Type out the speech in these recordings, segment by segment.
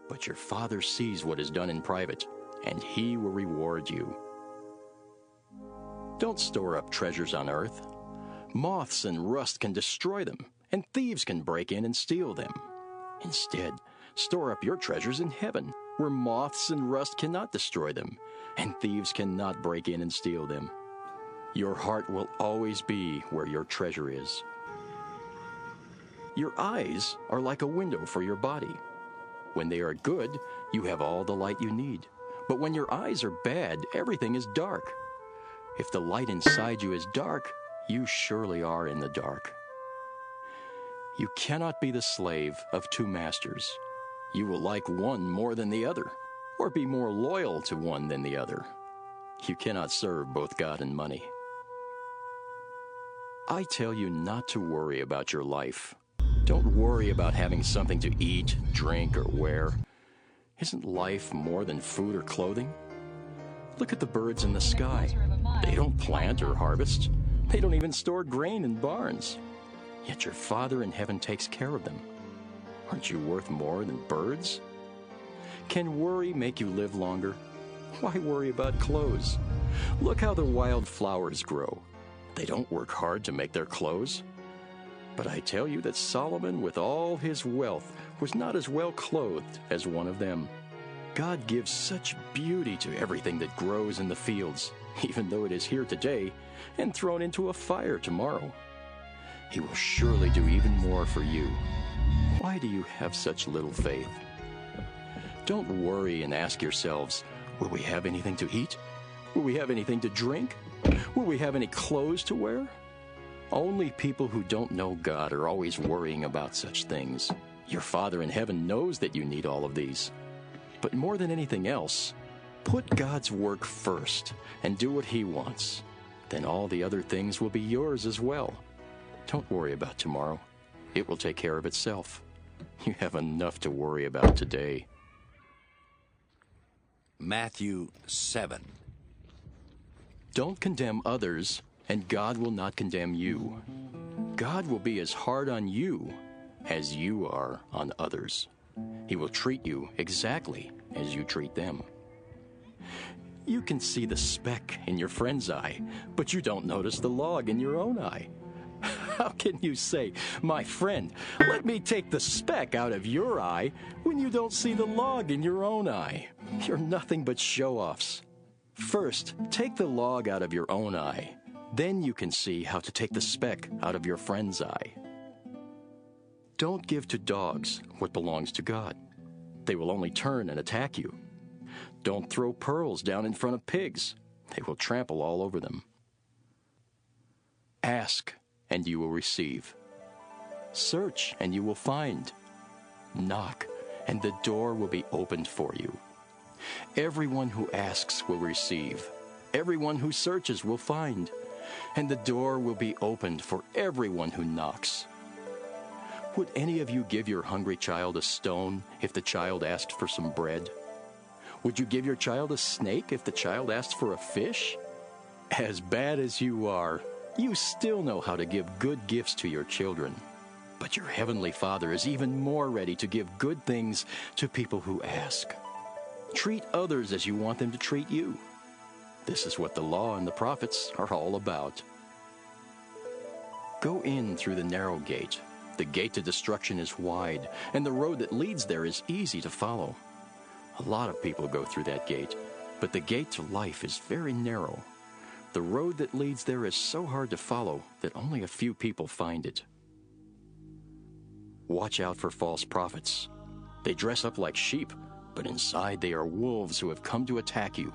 But your Father sees what is done in private, and He will reward you. Don't store up treasures on earth. Moths and rust can destroy them, and thieves can break in and steal them. Instead, store up your treasures in heaven, where moths and rust cannot destroy them, and thieves cannot break in and steal them. Your heart will always be where your treasure is. Your eyes are like a window for your body. When they are good, you have all the light you need. But when your eyes are bad, everything is dark. If the light inside you is dark, you surely are in the dark. You cannot be the slave of two masters. You will like one more than the other, or be more loyal to one than the other. You cannot serve both God and money. I tell you not to worry about your life. Don't worry about having something to eat, drink, or wear. Isn't life more than food or clothing? Look at the birds in the sky. They don't plant or harvest. They don't even store grain in barns. Yet your Father in heaven takes care of them. Aren't you worth more than birds? Can worry make you live longer? Why worry about clothes? Look how the wild flowers grow. They don't work hard to make their clothes. But I tell you that Solomon, with all his wealth, was not as well clothed as one of them. God gives such beauty to everything that grows in the fields, even though it is here today and thrown into a fire tomorrow. He will surely do even more for you. Why do you have such little faith? Don't worry and ask yourselves, will we have anything to eat? Will we have anything to drink? Will we have any clothes to wear? Only people who don't know God are always worrying about such things. Your Father in heaven knows that you need all of these. But more than anything else, put God's work first and do what He wants. Then all the other things will be yours as well. Don't worry about tomorrow. It will take care of itself. You have enough to worry about today. Matthew 7. Don't condemn others, and God will not condemn you. God will be as hard on you as you are on others. He will treat you exactly as you treat them. You can see the speck in your friend's eye, but you don't notice the log in your own eye. How can you say, my friend, let me take the speck out of your eye when you don't see the log in your own eye? You're nothing but show-offs. First, take the log out of your own eye. Then you can see how to take the speck out of your friend's eye. Don't give to dogs what belongs to God. They will only turn and attack you. Don't throw pearls down in front of pigs. They will trample all over them. Ask, and you will receive. Search, and you will find. Knock, and the door will be opened for you. Everyone who asks will receive. Everyone who searches will find. And the door will be opened for everyone who knocks. Would any of you give your hungry child a stone if the child asked for some bread? Would you give your child a snake if the child asked for a fish? As bad as you are, you still know how to give good gifts to your children. But your heavenly Father is even more ready to give good things to people who ask. Treat others as you want them to treat you. This is what the law and the prophets are all about. Go in through the narrow gate. The gate to destruction is wide, and the road that leads there is easy to follow. A lot of people go through that gate, but the gate to life is very narrow. The road that leads there is so hard to follow that only a few people find it. Watch out for false prophets. They dress up like sheep, but inside they are wolves who have come to attack you.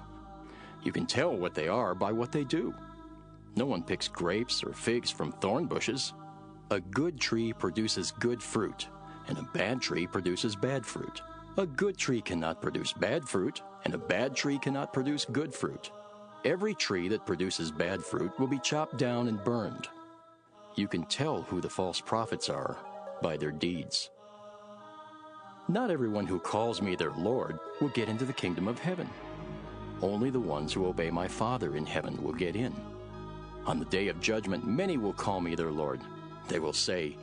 You can tell what they are by what they do. No one picks grapes or figs from thorn bushes. A good tree produces good fruit, and a bad tree produces bad fruit. A good tree cannot produce bad fruit, and a bad tree cannot produce good fruit. Every tree that produces bad fruit will be chopped down and burned. You can tell who the false prophets are by their deeds. Not everyone who calls me their Lord will get into the kingdom of heaven. Only the ones who obey my Father in heaven will get in. On the day of judgment, many will call me their Lord. They will say,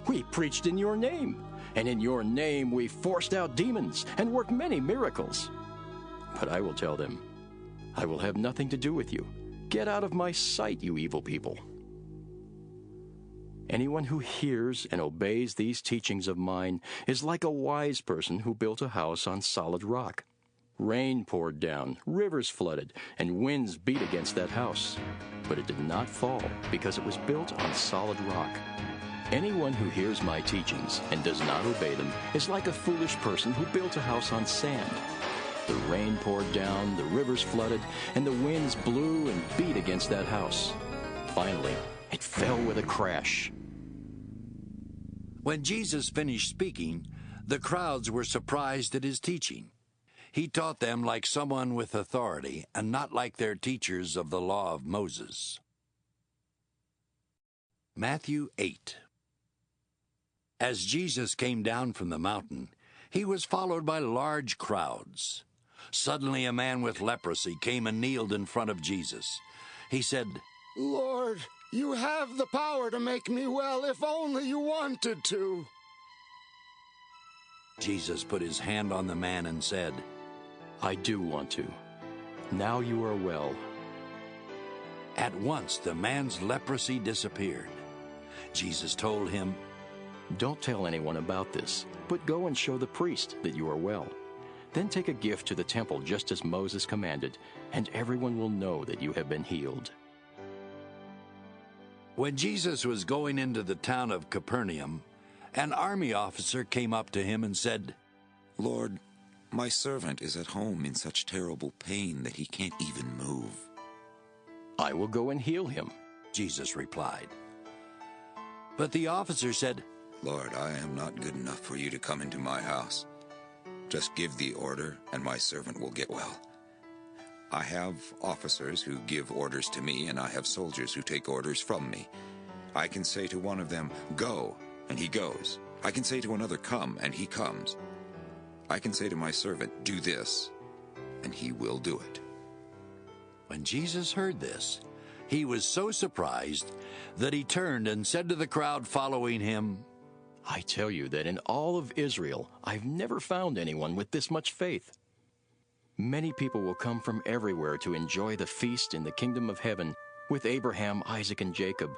We preached in your name, and in your name we forced out demons and worked many miracles. But I will tell them, I will have nothing to do with you. Get out of my sight, you evil people. Anyone who hears and obeys these teachings of mine is like a wise person who built a house on solid rock. Rain poured down, rivers flooded, and winds beat against that house. But it did not fall because it was built on solid rock. Anyone who hears my teachings and does not obey them is like a foolish person who built a house on sand. The rain poured down, the rivers flooded, and the winds blew and beat against that house. Finally, it fell with a crash. When Jesus finished speaking, the crowds were surprised at his teaching. He taught them like someone with authority and not like their teachers of the law of Moses. Matthew 8. As Jesus came down from the mountain, he was followed by large crowds. Suddenly a man with leprosy came and kneeled in front of Jesus. He said, Lord, you have the power to make me well if only you wanted to. Jesus put his hand on the man and said, I do want to. Now you are well. At once the man's leprosy disappeared. Jesus told him, Don't tell anyone about this, but go and show the priest that you are well. Then take a gift to the temple just as Moses commanded, and everyone will know that you have been healed. When Jesus was going into the town of Capernaum, an army officer came up to him and said, Lord, my servant is at home in such terrible pain that he can't even move. I will go and heal him, Jesus replied. But the officer said, Lord, I am not good enough for you to come into my house. Just give the order, and my servant will get well. I have officers who give orders to me, and I have soldiers who take orders from me. I can say to one of them, Go, and he goes. I can say to another, Come, and he comes. I can say to my servant, Do this, and he will do it. When Jesus heard this, he was so surprised that he turned and said to the crowd following him, I tell you that in all of Israel, I've never found anyone with this much faith. Many people will come from everywhere to enjoy the feast in the kingdom of heaven with Abraham, Isaac, and Jacob.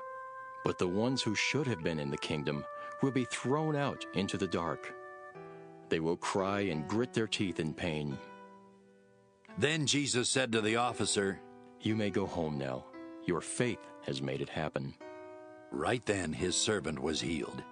But the ones who should have been in the kingdom will be thrown out into the dark. They will cry and grit their teeth in pain. Then Jesus said to the officer, You may go home now. Your faith has made it happen. Right then his servant was healed.